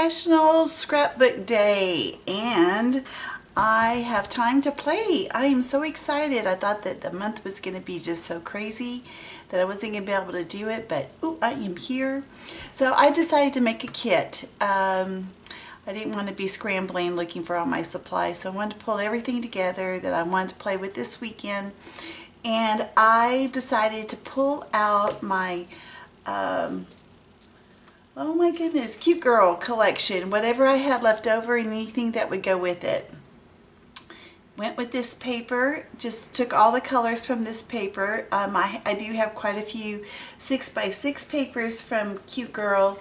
National Scrapbook Day, and I have time to play. I am so excited. I thought that the month was going to be just so crazy that I wasn't going to be able to do it, but ooh, I am here. So I decided to make a kit. I didn't want to be scrambling looking for all my supplies, so I wanted to pull everything together that I wanted to play with this weekend. And I decided to pull out my oh my goodness, Cute Girl collection, whatever I had left over and anything that would go with it. Went with this paper, just took all the colors from this paper. I do have quite a few 6x6 papers from Cute Girl,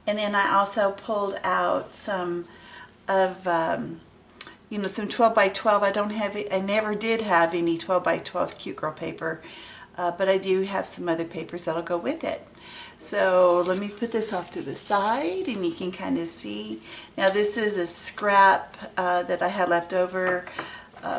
and then I also pulled out some of you know, some 12x12. I don't have it, I never did have any 12x12 Cute Girl paper, but I do have some other papers that'll go with it. So let me put this off to the side and you can kind of see. Now this is a scrap that I had left over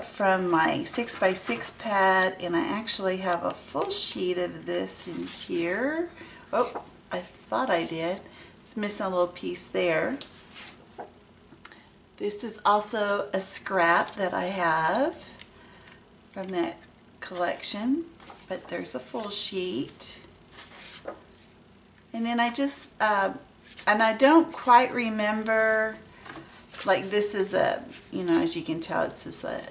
from my 6x6 pad, and I actually have a full sheet of this in here. Oh, I thought I did. It's missing a little piece there. This is also a scrap that I have from that collection, but there's a full sheet. And then I just, and I don't quite remember, like this is a, you know, as you can tell, it's just a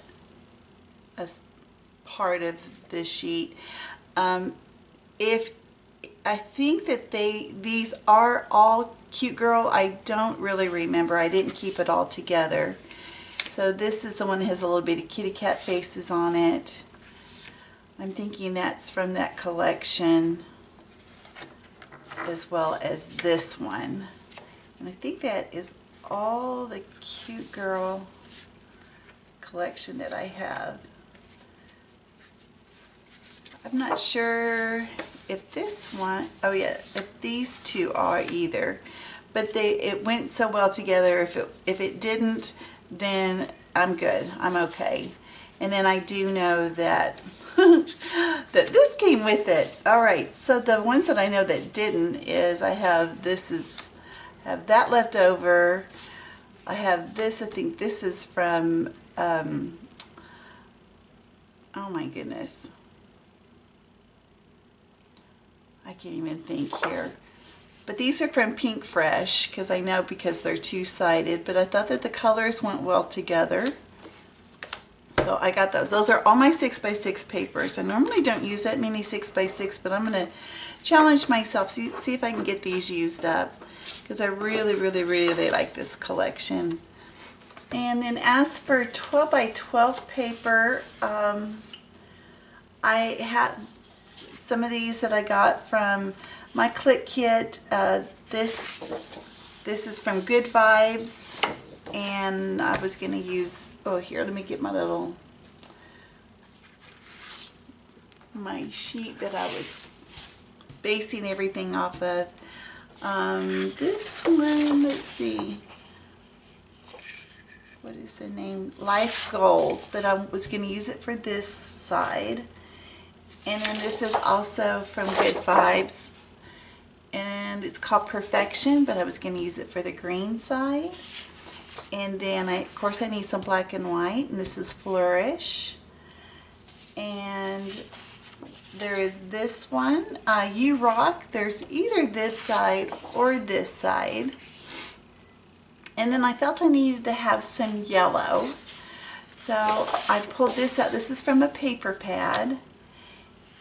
part of the sheet. If I think that these are all Cute Girl, I don't really remember. I didn't keep it all together. So this is the one that has a little bit of kitty cat faces on it. I'm thinking that's from that collection, as well as this one. And I think that is all the Cute Girl collection that I have. I'm not sure if this one, oh yeah, if these two are either, but it went so well together. If it didn't, then I'm good, I'm okay. And then I do know that that this came with it. All right, so the ones that I know that didn't is I have have that left over. I have this, I think this is from oh my goodness, I can't even think here. But these are from Pink Fresh, because I know, because they're two-sided, but I thought that the colors went well together. So I got those. Those are all my 6x6 papers. I normally don't use that many 6x6, but I'm going to challenge myself, see if I can get these used up, because I really, really, really like this collection. And then as for 12x12 paper, I have some of these that I got from my Clique Kit. This is from Good Vibes. And I was going to use, oh here, let me get my sheet that I was basing everything off of. This one, let's see, what is the name? Life Goals, but I was going to use it for this side. And then this is also from Good Vibes, and it's called Perfection, but I was going to use it for the green side. And then of course I need some black and white, and this is Flourish. And there is this one, You Rock. There's either this side or this side. And then I felt I needed to have some yellow, so I pulled this out. This is from a paper pad.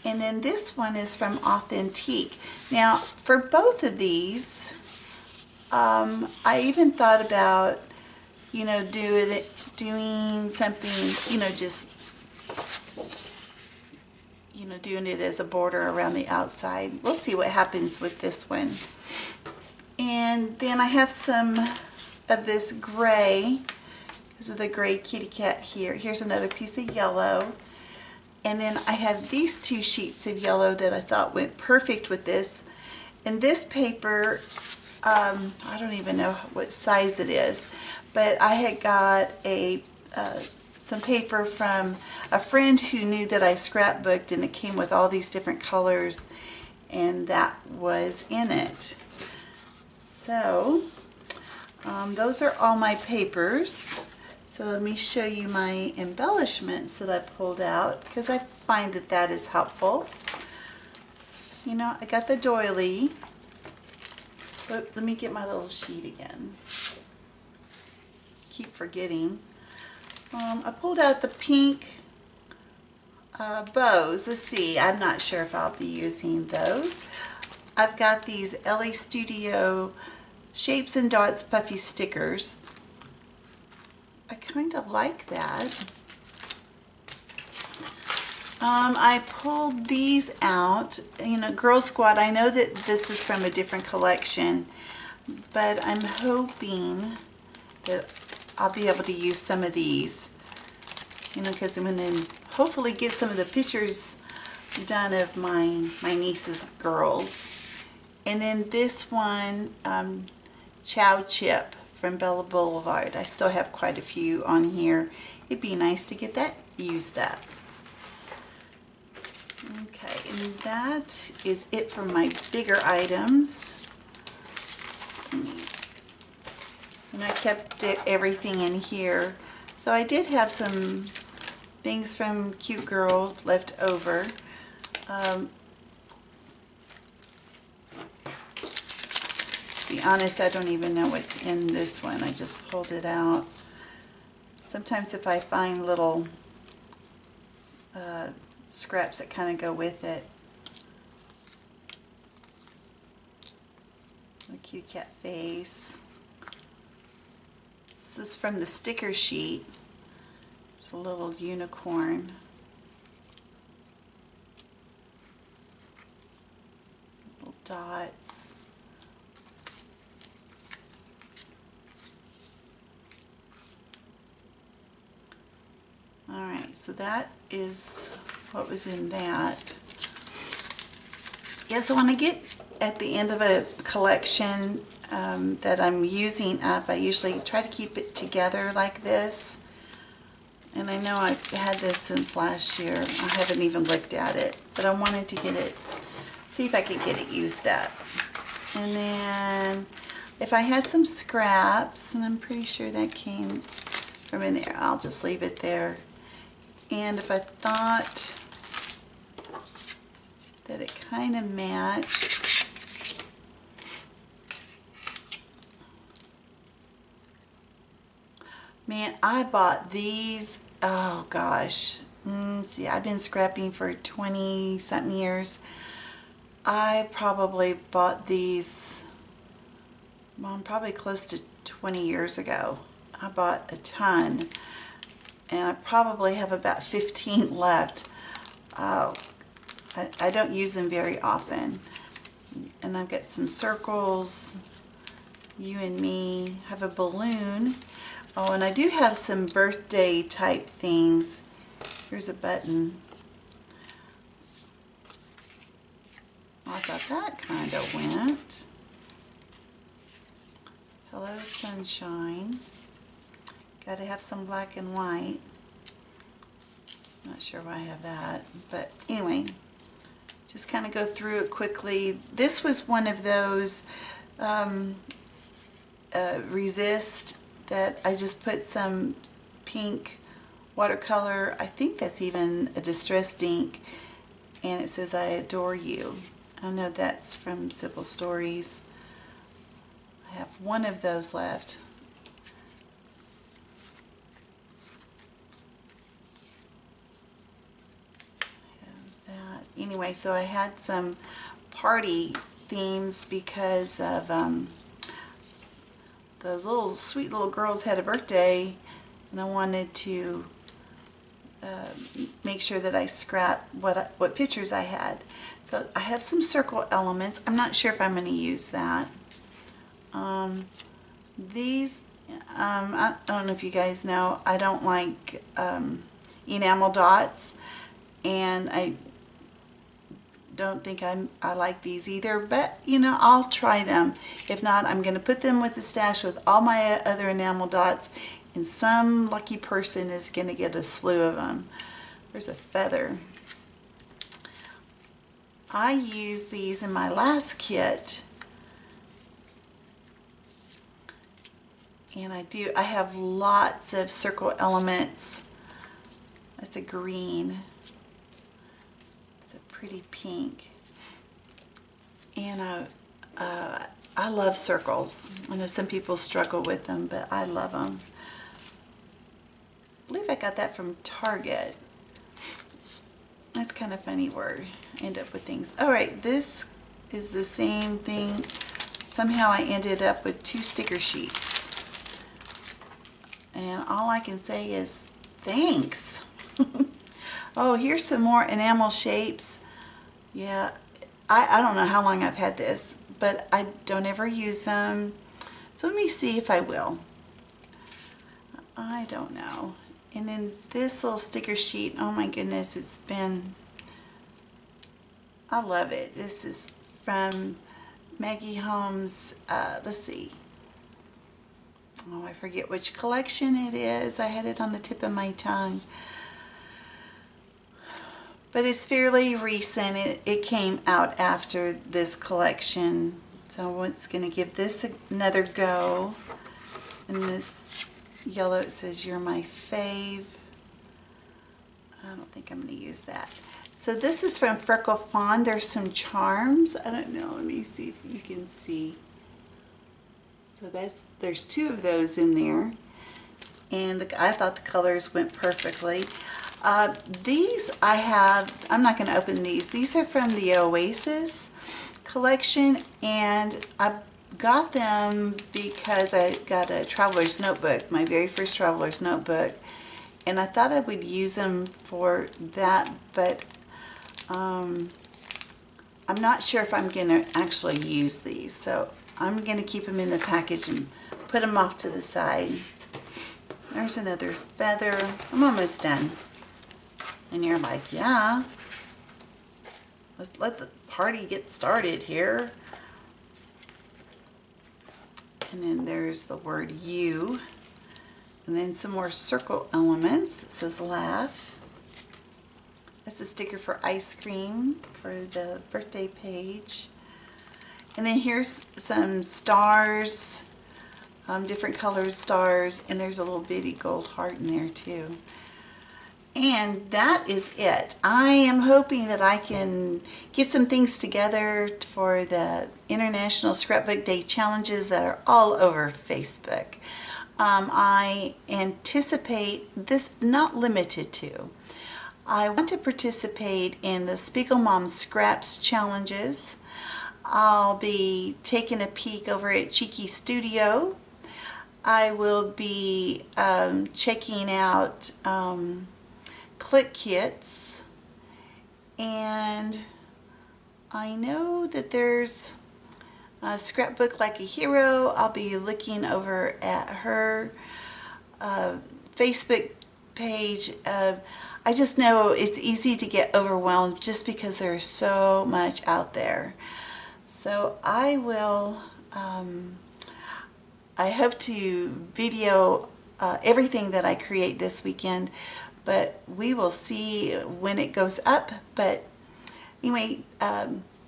And then this one is from Authentique. Now for both of these, I even thought about, you know, doing something, you know, just, you know, doing it as a border around the outside. We'll see what happens with this one. And then I have some of this gray. This is the gray kitty cat here. Here's another piece of yellow. And then I have these two sheets of yellow that I thought went perfect with this. And this paper, I don't even know what size it is, but I had got some paper from a friend who knew that I scrapbooked, and it came with all these different colors, and that was in it. So Those are all my papers. So let me show you my embellishments that I pulled out, because I find that that is helpful. You know, I got the doily. Let me get my little sheet again. Keep forgetting. I pulled out the pink bows. Let's see, I'm not sure if I'll be using those. I've got these LA Studio Shapes and Dots puffy stickers. I kind of like that. I pulled these out, you know, Girl Squad. I know that this is from a different collection, but I'm hoping that I'll be able to use some of these, you know, because I'm going to hopefully get some of the pictures done of my niece's girls. And then this one, Chow Chip from Bella Boulevard. I still have quite a few on here. It'd be nice to get that used up. Okay, and that is it for my bigger items. And I kept everything in here. So I did have some things from Cute Girl left over. To be honest, I don't even know what's in this one. I just pulled it out. Sometimes if I find little scraps that kind of go with it. The cute cat face. This is from the sticker sheet. It's a little unicorn. Little dots. Alright, so that is what was in that. Yeah, so when I get at the end of a collection that I'm using up, I usually try to keep it together like this. And I know I've had this since last year. I haven't even looked at it, but I wanted to get it, see if I could get it used up. And then if I had some scraps, and I'm pretty sure that came from in there, I'll just leave it there. And if I thought that it kind of matched, man, I bought these, oh gosh, see, I've been scrapping for 20 something years. I probably bought these, well, probably close to 20 years ago. I bought a ton, and I probably have about 15 left. I don't use them very often. And I've got some circles, you and me, have a balloon. Oh, and I do have some birthday type things. Here's a button. I thought that kind of went. Hello, sunshine. Got to have some black and white. Not sure why I have that, but anyway, just kind of go through it quickly. This was one of those resist that I just put some pink watercolor. I think that's even a distressed ink, and it says I adore you. I know that's from Simple Stories. I have one of those left. Anyway, so I had some party themes because of those little sweet little girls had a birthday, and I wanted to make sure that I scrap what pictures I had. So I have some circle elements. I'm not sure if I'm going to use that. These, I don't know if you guys know, I don't like enamel dots, and I don't think I like these either, but you know, I'll try them. If not, I'm going to put them with the stash with all my other enamel dots, and some lucky person is going to get a slew of them. There's a feather. I used these in my last kit, And I have lots of circle elements. That's a green. It's a pretty pink. And I love circles. I know some people struggle with them, but I love them. I believe I got that from Target. That's kind of funny where I end up with things. All right, this is the same thing. Somehow I ended up with 2 sticker sheets. And all I can say is thanks. Oh, here's some more enamel shapes. Yeah, I don't know how long I've had this, but I don't ever use them. So let me see if I will. I don't know. And then this little sticker sheet, oh my goodness, I love it. This is from Maggie Holmes, let's see. Oh, I forget which collection it is. I had it on the tip of my tongue. But it's fairly recent. It came out after this collection. So I'm just going to give this another go. And this yellow, it says, "You're my fave." I don't think I'm going to use that. So this is from Freckle Fawn. There's some charms. I don't know. Let me see if you can see. So there's 2 of those in there. And I thought the colors went perfectly. These I'm not going to open these. These are from the Oasis collection. And I got them because I got a traveler's notebook, my very first traveler's notebook. And I thought I would use them for that, but I'm not sure if I'm going to actually use these. So I'm going to keep them in the package and put them off to the side. There's another feather. I'm almost done. And you're like, yeah, let's let the party get started here. And then there's the word "you." And then some more circle elements. It says "laugh." That's a sticker for ice cream for the birthday page. And then here's some stars, different colored stars, and there's a little bitty gold heart in there too. And that is it. I am hoping that I can get some things together for the International Scrapbook Day challenges that are all over Facebook. I anticipate this, not limited to. I want to participate in the Speigel Mom Scraps challenges. I'll be taking a peek over at Cheeky Studio. I will be checking out Clique Kits, and I know that there's a Scrapbook Like a Hero. I'll be looking over at her Facebook page. I just know it's easy to get overwhelmed just because there's so much out there. So I will, I hope to video everything that I create this weekend, but we will see when it goes up. But anyway,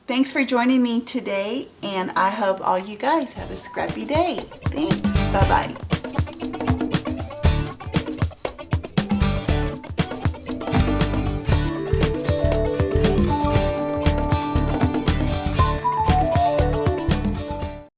thanks for joining me today, and I hope all you guys have a scrappy day. Thanks. Bye-bye.